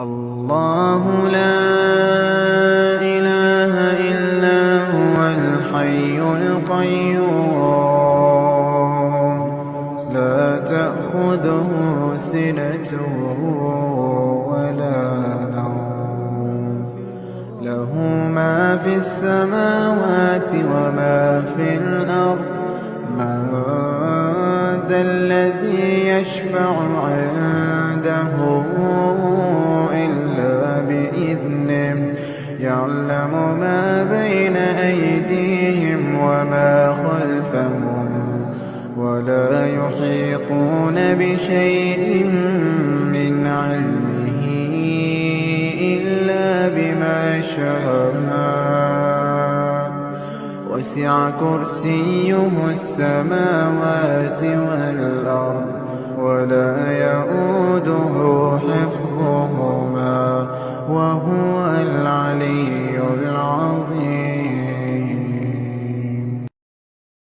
الله لا إله إلا هو الحي القيوم لا تأخذه سنة ولا نوم له ما في السماوات وما في الأرض من ذا الذي يشفع عنده إلا بإذنه يعلم ما بين أيديهم وما خلفهم ولا يحيطون بشيء من علمه إلا بما شاء وسع كرسيه السماوات والأرض ولا يؤوده حفظهما وهو العلي